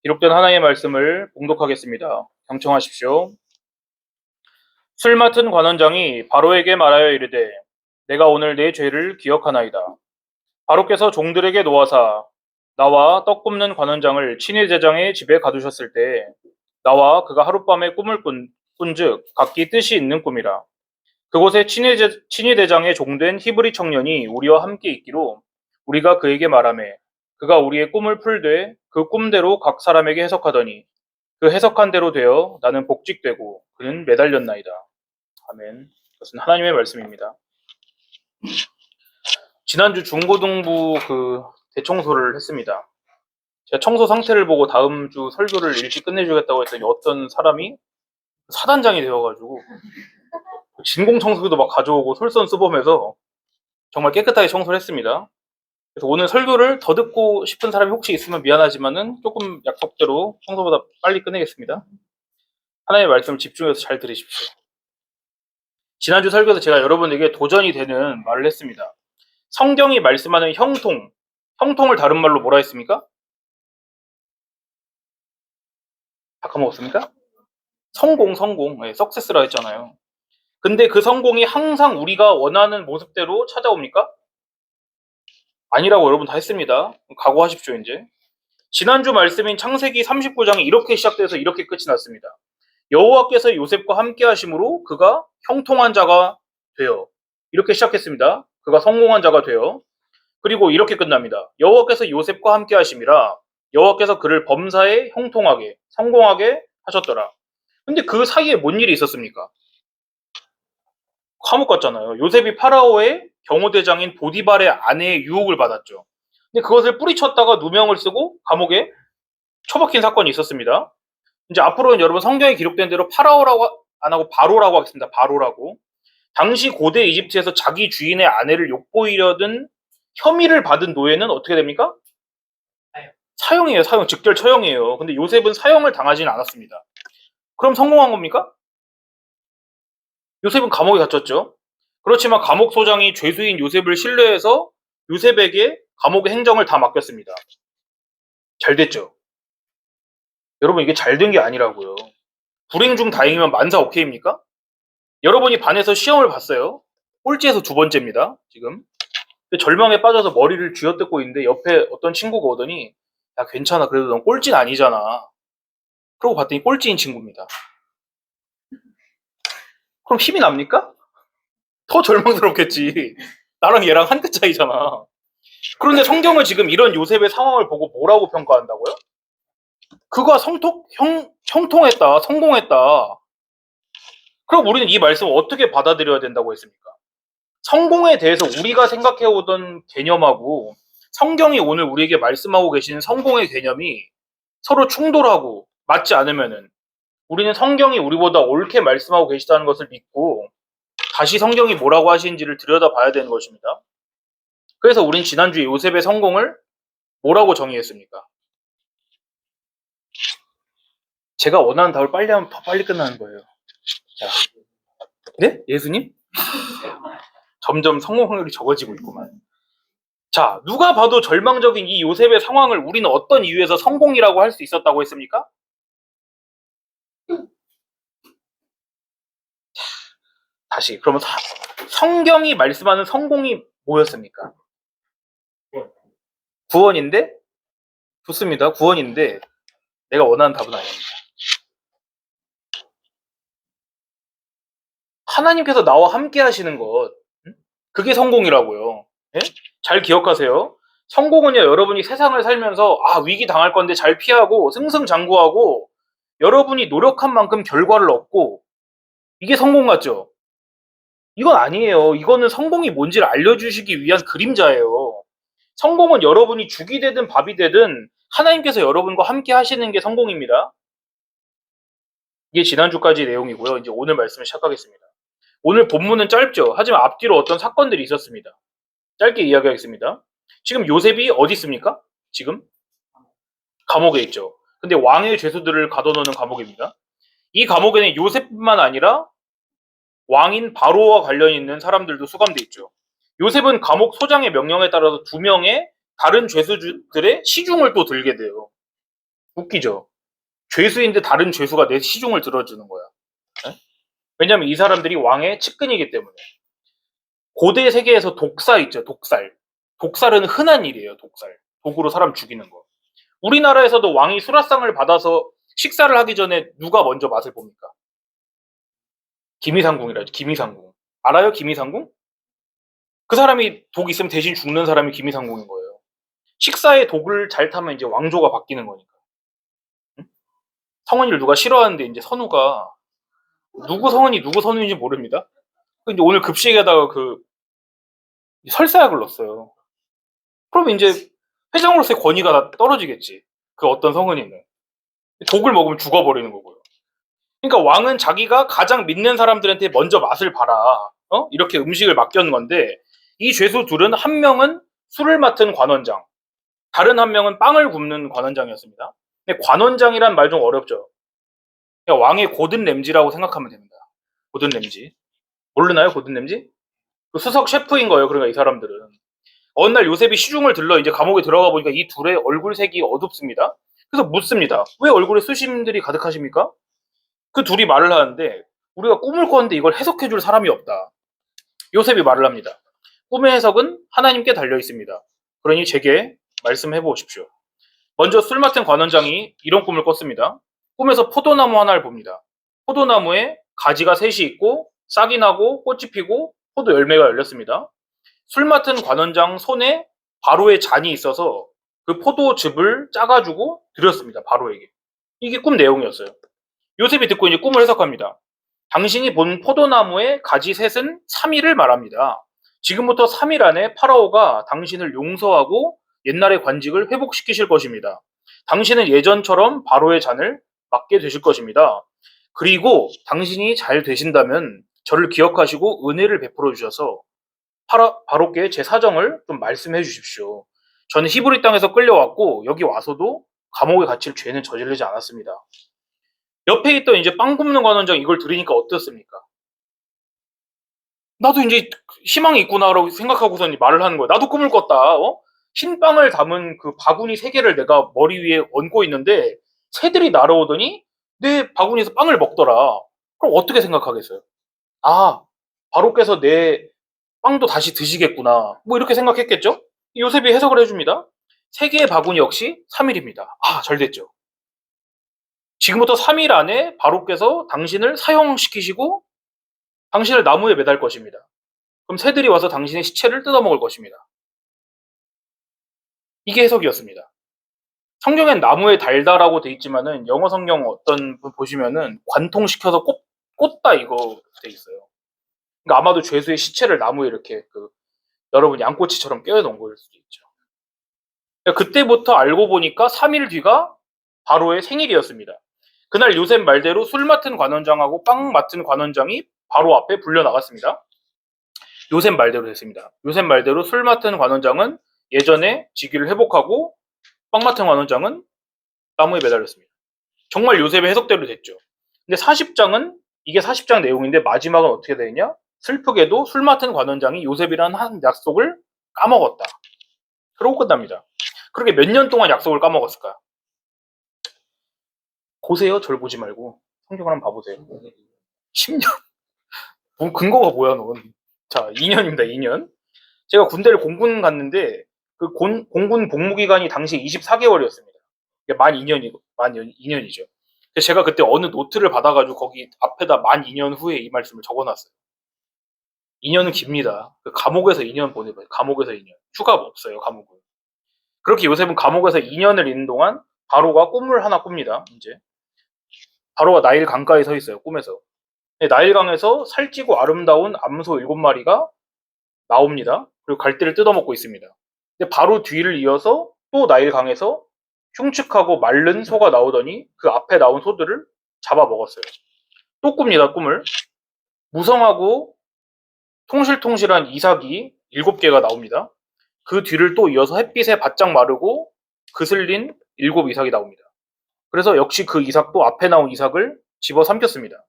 기록된 하나님의 말씀을 봉독하겠습니다. 경청하십시오. 술 맡은 관원장이 바로에게 말하여 이르되 내가 오늘 내 죄를 기억하나이다. 바로께서 종들에게 놓아사 나와 떡 굽는 관원장을 친위대장의 집에 가두셨을 때 나와 그가 하룻밤에 꿈을 꾼즉 각기 뜻이 있는 꿈이라. 그곳에 친위대장의 종된 히브리 청년이 우리와 함께 있기로 우리가 그에게 말하매 그가 우리의 꿈을 풀되 그 꿈대로 각 사람에게 해석하더니 그 해석한 대로 되어 나는 복직되고 그는 매달렸나이다. 아멘. 그것은 하나님의 말씀입니다. 지난주 중고등부 대청소를 했습니다. 제가 청소 상태를 보고 다음 주 설교를 일찍 끝내주겠다고 했더니 어떤 사람이 사단장이 되어가지고 진공 청소기도 막 가져오고 솔선수범해서 정말 깨끗하게 청소를 했습니다. 그래서 오늘 설교를 더 듣고 싶은 사람이 혹시 있으면 미안하지만은 조금 약속대로 청소보다 빨리 끝내겠습니다. 하나님의 말씀을 집중해서 잘 들으십시오. 지난주 설교에서 제가 여러분에게 도전이 되는 말을 했습니다. 성경이 말씀하는 형통을 다른 말로 뭐라 했습니까? 다 까먹었습니까? 성공, 네, 석세스라 했잖아요. 근데 그 성공이 항상 우리가 원하는 모습대로 찾아옵니까? 아니라고 여러분 다 했습니다. 각오하십시오, 이제. 지난주 말씀인 창세기 39장이 이렇게 시작돼서 이렇게 끝이 났습니다. 여호와께서 요셉과 함께 하심으로 그가 형통한 자가 되어. 이렇게 시작했습니다. 그가 성공한 자가 되어. 그리고 이렇게 끝납니다. 여호와께서 요셉과 함께 하심이라 여호와께서 그를 범사에 형통하게, 성공하게 하셨더라. 근데 그 사이에 뭔 일이 있었습니까? 감옥 갔잖아요. 요셉이 파라오의 경호대장인 보디발의 아내의 유혹을 받았죠. 근데 그것을 뿌리쳤다가 누명을 쓰고 감옥에 처박힌 사건이 있었습니다. 이제 앞으로는 여러분 성경에 기록된 대로 파라오라고 안 하고 바로라고 하겠습니다. 바로라고. 당시 고대 이집트에서 자기 주인의 아내를 욕보이려던 혐의를 받은 노예는 어떻게 됩니까? 사형이에요. 사형. 즉결 처형이에요. 근데 요셉은 사형을 당하지는 않았습니다. 그럼 성공한 겁니까? 요셉은 감옥에 갇혔죠. 그렇지만 감옥 소장이 죄수인 요셉을 신뢰해서 요셉에게 감옥의 행정을 다 맡겼습니다. 잘 됐죠. 여러분 이게 잘 된 게 아니라고요. 불행 중 다행이면 만사 오케이입니까? 여러분이 반에서 시험을 봤어요. 꼴찌에서 두 번째입니다. 지금. 근데 절망에 빠져서 머리를 쥐어뜯고 있는데 옆에 어떤 친구가 오더니 야 괜찮아 그래도 넌 꼴찌는 아니잖아. 그러고 봤더니 꼴찌인 친구입니다. 그럼 힘이 납니까? 더 절망스럽겠지. 나랑 얘랑 한 끗 차이잖아. 그런데 성경은 지금 이런 요셉의 상황을 보고 뭐라고 평가한다고요? 그가 형통했다, 성공했다. 그럼 우리는 이 말씀을 어떻게 받아들여야 된다고 했습니까? 성공에 대해서 우리가 생각해오던 개념하고 성경이 오늘 우리에게 말씀하고 계시는 성공의 개념이 서로 충돌하고 맞지 않으면은 우리는 성경이 우리보다 옳게 말씀하고 계시다는 것을 믿고 다시 성경이 뭐라고 하시는지를 들여다봐야 되는 것입니다. 그래서 우린 지난주에 요셉의 성공을 뭐라고 정의했습니까? 제가 원하는 답을 빨리 하면 더 빨리 끝나는 거예요. 자, 네? 예수님? 점점 성공 확률이 적어지고 있구만. 자, 누가 봐도 절망적인 이 요셉의 상황을 우리는 어떤 이유에서 성공이라고 할 수 있었다고 했습니까? 다시, 그러면 성경이 말씀하는 성공이 뭐였습니까? 구원인데? 좋습니다. 구원인데 내가 원하는 답은 아닙니다. 하나님께서 나와 함께 하시는 것, 그게 성공이라고요. 예? 잘 기억하세요. 성공은요, 여러분이 세상을 살면서 위기 당할 건데 잘 피하고 승승장구하고 여러분이 노력한 만큼 결과를 얻고 이게 성공 같죠? 이건 아니에요. 이거는 성공이 뭔지를 알려주시기 위한 그림자예요. 성공은 여러분이 죽이 되든 밥이 되든 하나님께서 여러분과 함께 하시는 게 성공입니다. 이게 지난주까지 내용이고요. 이제 오늘 말씀을 시작하겠습니다. 오늘 본문은 짧죠. 하지만 앞뒤로 어떤 사건들이 있었습니다. 짧게 이야기하겠습니다. 지금 요셉이 어디 있습니까? 지금 감옥에 있죠. 근데 왕의 죄수들을 가둬놓는 감옥입니다. 이 감옥에는 요셉뿐만 아니라 왕인 바로와 관련 있는 사람들도 수감돼 있죠. 요셉은 감옥 소장의 명령에 따라서 2명의 다른 죄수들의 시중을 또 들게 돼요. 웃기죠. 죄수인데 다른 죄수가 내 시중을 들어주는 거야. 네? 왜냐면 이 사람들이 왕의 측근이기 때문에. 고대 세계에서 독사 있죠, 독살. 독살은 흔한 일이에요, 독살. 독으로 사람 죽이는 거. 우리나라에서도 왕이 수라상을 받아서 식사를 하기 전에 누가 먼저 맛을 봅니까? 김이상궁이라죠, 김이상궁. 알아요, 김이상궁? 그 사람이 독 있으면 대신 죽는 사람이 김이상궁인 거예요. 식사에 독을 잘 타면 이제 왕조가 바뀌는 거니까. 응? 성은이를 누가 싫어하는데 이제 선우가 누구 성은이 누구 선우인지 모릅니다. 이제 오늘 급식에다가 그 설사약을 넣었어요. 그럼 이제 회장으로서의 권위가 다 떨어지겠지. 그 어떤 성은이는. 독을 먹으면 죽어버리는 거고요. 그러니까 왕은 자기가 가장 믿는 사람들한테 먼저 맛을 봐라. 이렇게 음식을 맡겨는 건데 이 죄수 둘은 한 명은 술을 맡은 관원장, 다른 한 명은 빵을 굽는 관원장이었습니다. 근데 관원장이란 말 좀 어렵죠. 그냥 왕의 고든 램지라고 생각하면 됩니다. 고든 램지. 모르나요, 고든 램지? 그 수석 셰프인 거예요. 그러니까 이 사람들은. 어느 날 요셉이 시중을 들러 이제 감옥에 들어가 보니까 이 둘의 얼굴색이 어둡습니다. 그래서 묻습니다. 왜 얼굴에 수심들이 가득하십니까? 그 둘이 말을 하는데 우리가 꿈을 꿨는데 이걸 해석해 줄 사람이 없다. 요셉이 말을 합니다. 꿈의 해석은 하나님께 달려 있습니다. 그러니 제게 말씀해 보십시오. 먼저 술 맡은 관원장이 이런 꿈을 꿨습니다. 꿈에서 포도나무 하나를 봅니다. 포도나무에 가지가 셋이 있고 싹이 나고 꽃이 피고 포도 열매가 열렸습니다. 술 맡은 관원장 손에 바로의 잔이 있어서 그 포도즙을 짜가지고 드렸습니다. 바로에게. 이게 꿈 내용이었어요. 요셉이 듣고 이제 꿈을 해석합니다. 당신이 본 포도나무의 가지 셋은 3일을 말합니다. 지금부터 3일 안에 파라오가 당신을 용서하고 옛날의 관직을 회복시키실 것입니다. 당신은 예전처럼 바로의 잔을 맡게 되실 것입니다. 그리고 당신이 잘 되신다면 저를 기억하시고 은혜를 베풀어 주셔서 바로께 제 사정을 좀 말씀해 주십시오. 저는 히브리 땅에서 끌려왔고 여기 와서도 감옥에 갇힐 죄는 저지르지 않았습니다. 옆에 있던 이제 빵 굽는 관원장 이걸 들으니까 어떻습니까? 나도 이제 희망이 있구나라고 생각하고서 말을 하는 거야. 나도 꿈을 꿨다. 흰 빵을 담은 그 바구니 세 개를 내가 머리 위에 얹고 있는데 새들이 날아오더니 내 바구니에서 빵을 먹더라. 그럼 어떻게 생각하겠어요? 아, 바로께서 내 빵도 다시 드시겠구나. 뭐 이렇게 생각했겠죠? 요셉이 해석을 해줍니다. 세 개의 바구니 역시 3일입니다. 아, 잘 됐죠. 지금부터 3일 안에 바로께서 당신을 사형시키시고 당신을 나무에 매달 것입니다. 그럼 새들이 와서 당신의 시체를 뜯어먹을 것입니다. 이게 해석이었습니다. 성경엔 나무에 달다라고 돼 있지만은 영어 성경 어떤 분 보시면은 관통시켜서 꽂다 이거 돼 있어요. 그러니까 아마도 죄수의 시체를 나무에 이렇게 여러분 양꼬치처럼 껴놓은 거일 수도 있죠. 그러니까 그때부터 알고 보니까 3일 뒤가 바로의 생일이었습니다. 그날 요셉 말대로 술 맡은 관원장하고 빵 맡은 관원장이 바로 앞에 불려 나갔습니다. 요셉 말대로 됐습니다. 요셉 말대로 술 맡은 관원장은 예전에 직위를 회복하고 빵 맡은 관원장은 나무에 매달렸습니다. 정말 요셉의 해석대로 됐죠. 근데 40장은 이게 40장 내용인데 마지막은 어떻게 되냐? 슬프게도 술 맡은 관원장이 요셉이라는 한 약속을 까먹었다. 그러고 끝납니다. 그렇게 몇 년 동안 약속을 까먹었을까? 보세요. 절 보지 말고 성경을 한번 봐보세요. 10년. 근거가 뭐야 넌. 자, 2년입니다. 2년. 제가 군대를 공군 갔는데 그 공군 복무기간이 당시 24개월이었습니다. 만 2년이고 만 2년이죠. 제가 그때 어느 노트를 받아가지고 거기 앞에다 만 2년 후에 이 말씀을 적어놨어요. 2년은 깁니다. 감옥에서 2년 보내봐요. 감옥에서 2년. 휴가가 없어요. 감옥은. 그렇게 요셉은 감옥에서 2년을 있는 동안 바로가 꿈을 하나 꿉니다. 이제 바로가 나일 강가에 서 있어요. 꿈에서. 나일강에서 살찌고 아름다운 암소 7마리가 나옵니다. 그리고 갈대를 뜯어먹고 있습니다. 근데 바로 뒤를 이어서 또 나일강에서 흉측하고 마른 소가 나오더니 그 앞에 나온 소들을 잡아먹었어요. 또 꿉니다. 꿈을. 무성하고 통실통실한 이삭이 7개가 나옵니다. 그 뒤를 또 이어서 햇빛에 바짝 마르고 그슬린 7 이삭이 나옵니다. 그래서 역시 그 이삭도 앞에 나온 이삭을 집어삼켰습니다.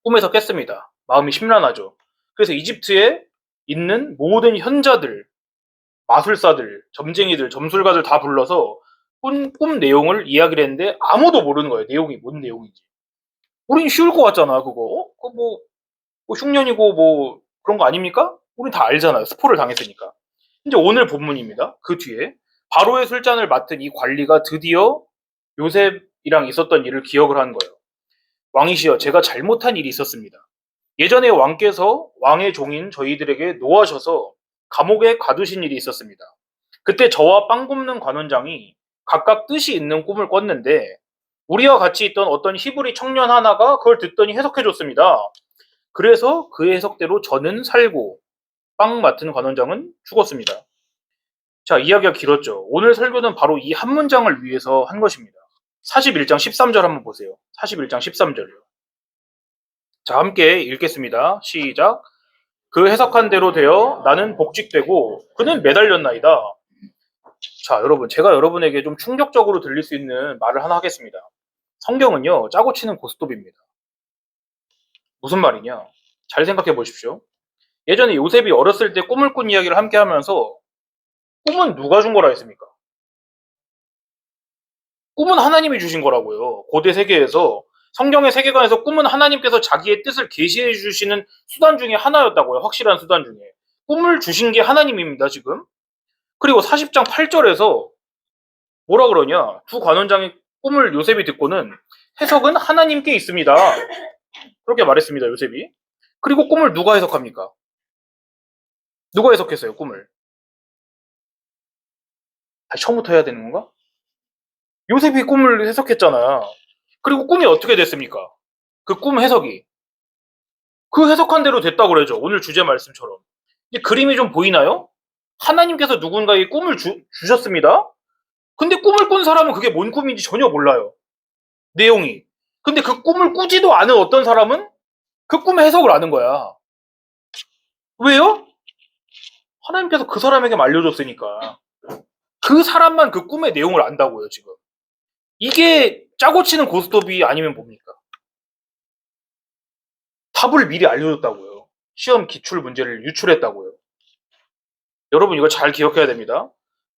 꿈에서 깼습니다. 마음이 심란하죠. 그래서 이집트에 있는 모든 현자들, 마술사들, 점쟁이들, 점술가들 다 불러서 꿈 내용을 이야기를 했는데 아무도 모르는 거예요. 내용이 뭔 내용인지. 우린 쉬울 것 같잖아, 그거. 그거 뭐 흉년이고 뭐 그런 거 아닙니까? 우린 다 알잖아요. 스포를 당했으니까. 이제 오늘 본문입니다. 그 뒤에 바로의 술잔을 맡은 이 관리가 드디어 요셉이랑 있었던 일을 기억을 한 거예요. 왕이시여, 제가 잘못한 일이 있었습니다. 예전에 왕께서 왕의 종인 저희들에게 노하셔서 감옥에 가두신 일이 있었습니다. 그때 저와 빵 굽는 관원장이 각각 뜻이 있는 꿈을 꿨는데 우리와 같이 있던 어떤 히브리 청년 하나가 그걸 듣더니 해석해 줬습니다. 그래서 그 해석대로 저는 살고 빵 맡은 관원장은 죽었습니다. 자, 이야기가 길었죠. 오늘 설교는 바로 이 한 문장을 위해서 한 것입니다. 41장 13절 한번 보세요. 41장 13절이요. 자, 함께 읽겠습니다. 시작. 그 해석한 대로 되어 나는 복직되고 그는 매달렸나이다. 자, 여러분, 제가 여러분에게 좀 충격적으로 들릴 수 있는 말을 하나 하겠습니다. 성경은요, 짜고 치는 고스톱입니다. 무슨 말이냐? 잘 생각해 보십시오. 예전에 요셉이 어렸을 때 꿈을 꾼 이야기를 함께 하면서 꿈은 누가 준 거라 했습니까? 꿈은 하나님이 주신 거라고요. 고대 세계에서 성경의 세계관에서 꿈은 하나님께서 자기의 뜻을 계시해 주시는 수단 중에 하나였다고요. 확실한 수단 중에. 꿈을 주신 게 하나님입니다, 지금. 그리고 40장 8절에서 뭐라 그러냐? 두 관원장의 꿈을 요셉이 듣고는 해석은 하나님께 있습니다. 그렇게 말했습니다, 요셉이. 그리고 꿈을 누가 해석합니까? 누가 해석했어요, 꿈을? 다시 처음부터 해야 되는 건가? 요셉이 꿈을 해석했잖아. 그리고 꿈이 어떻게 됐습니까? 그 꿈 해석이. 그 해석한 대로 됐다고 그러죠. 오늘 주제 말씀처럼. 이제 그림이 좀 보이나요? 하나님께서 누군가에게 꿈을 주셨습니다. 근데 꿈을 꾼 사람은 그게 뭔 꿈인지 전혀 몰라요. 내용이. 근데 그 꿈을 꾸지도 않은 어떤 사람은 그 꿈의 해석을 아는 거야. 왜요? 하나님께서 그 사람에게 알려줬으니까. 그 사람만 그 꿈의 내용을 안다고요, 지금. 이게 짜고 치는 고스톱이 아니면 뭡니까? 답을 미리 알려줬다고요. 시험 기출 문제를 유출했다고요. 여러분, 이거 잘 기억해야 됩니다.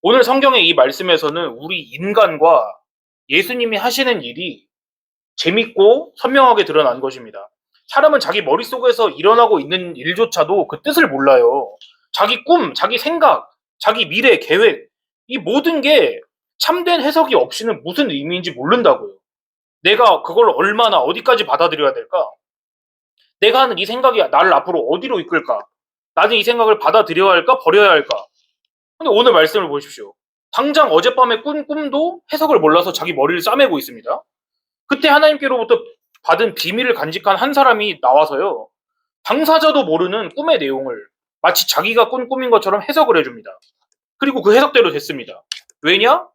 오늘 성경의 이 말씀에서는 우리 인간과 예수님이 하시는 일이 재밌고 선명하게 드러난 것입니다. 사람은 자기 머릿속에서 일어나고 있는 일조차도 그 뜻을 몰라요. 자기 꿈, 자기 생각, 자기 미래, 계획, 이 모든 게 참된 해석이 없이는 무슨 의미인지 모른다고요. 내가 그걸 얼마나 어디까지 받아들여야 될까? 내가 하는 이 생각이 나를 앞으로 어디로 이끌까? 나는 이 생각을 받아들여야 할까? 버려야 할까? 근데 오늘 말씀을 보십시오. 당장 어젯밤에 꾼 꿈도 해석을 몰라서 자기 머리를 싸매고 있습니다. 그때 하나님께로부터 받은 비밀을 간직한 한 사람이 나와서요. 당사자도 모르는 꿈의 내용을 마치 자기가 꾼 꿈인 것처럼 해석을 해줍니다. 그리고 그 해석대로 됐습니다. 왜냐?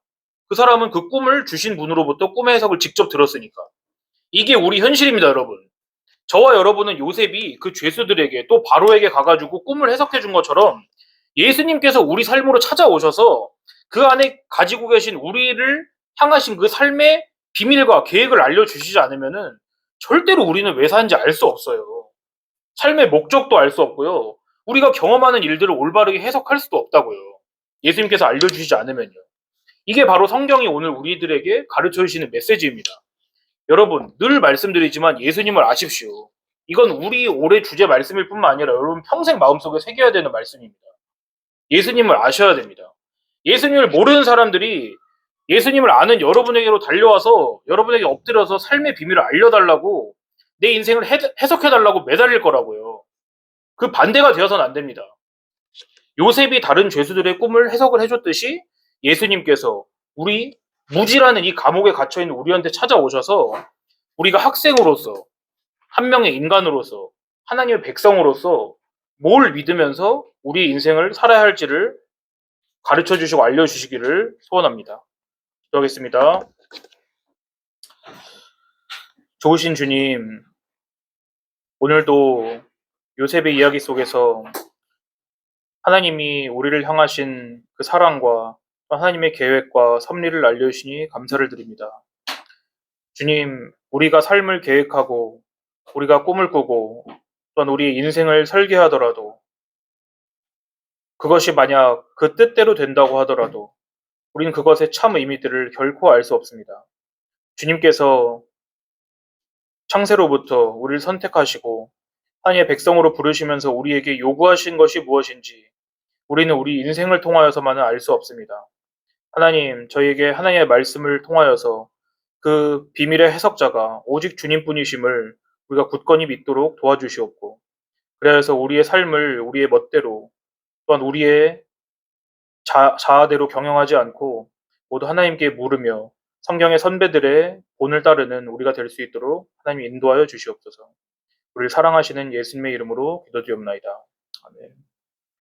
그 사람은 그 꿈을 주신 분으로부터 꿈의 해석을 직접 들었으니까. 이게 우리 현실입니다, 여러분. 저와 여러분은 요셉이 그 죄수들에게 또 바로에게 가가지고 꿈을 해석해 준 것처럼 예수님께서 우리 삶으로 찾아오셔서 그 안에 가지고 계신 우리를 향하신 그 삶의 비밀과 계획을 알려주시지 않으면은 절대로 우리는 왜 사는지 알 수 없어요. 삶의 목적도 알 수 없고요. 우리가 경험하는 일들을 올바르게 해석할 수도 없다고요. 예수님께서 알려주시지 않으면요. 이게 바로 성경이 오늘 우리들에게 가르쳐 주시는 메시지입니다. 여러분, 늘 말씀드리지만 예수님을 아십시오. 이건 우리 올해 주제 말씀일 뿐만 아니라 여러분 평생 마음속에 새겨야 되는 말씀입니다. 예수님을 아셔야 됩니다. 예수님을 모르는 사람들이 예수님을 아는 여러분에게로 달려와서 여러분에게 엎드려서 삶의 비밀을 알려달라고 내 인생을 해석해달라고 매달릴 거라고요. 그 반대가 되어서는 안 됩니다. 요셉이 다른 죄수들의 꿈을 해석을 해줬듯이 예수님께서 우리 무지라는 이 감옥에 갇혀있는 우리한테 찾아오셔서 우리가 학생으로서 한 명의 인간으로서 하나님의 백성으로서 뭘 믿으면서 우리 인생을 살아야 할지를 가르쳐 주시고 알려주시기를 소원합니다. 기도하겠습니다. 좋으신 주님, 오늘도 요셉의 이야기 속에서 하나님이 우리를 향하신 그 사랑과 하나님의 계획과 섭리를 알려주시니 감사를 드립니다. 주님, 우리가 삶을 계획하고 우리가 꿈을 꾸고 또한 우리의 인생을 설계하더라도 그것이 만약 그 뜻대로 된다고 하더라도 우리는 그것의 참 의미들을 결코 알 수 없습니다. 주님께서 창세로부터 우리를 선택하시고 하나님의 백성으로 부르시면서 우리에게 요구하신 것이 무엇인지 우리는 우리 인생을 통하여서만은 알 수 없습니다. 하나님, 저희에게 하나님의 말씀을 통하여서 그 비밀의 해석자가 오직 주님뿐이심을 우리가 굳건히 믿도록 도와주시옵고, 그래서 우리의 삶을 우리의 멋대로 또한 우리의 자아대로 경영하지 않고 모두 하나님께 물으며 성경의 선배들의 본을 따르는 우리가 될 수 있도록 하나님 인도하여 주시옵소서. 우리를 사랑하시는 예수님의 이름으로 기도드리옵나이다. 아멘.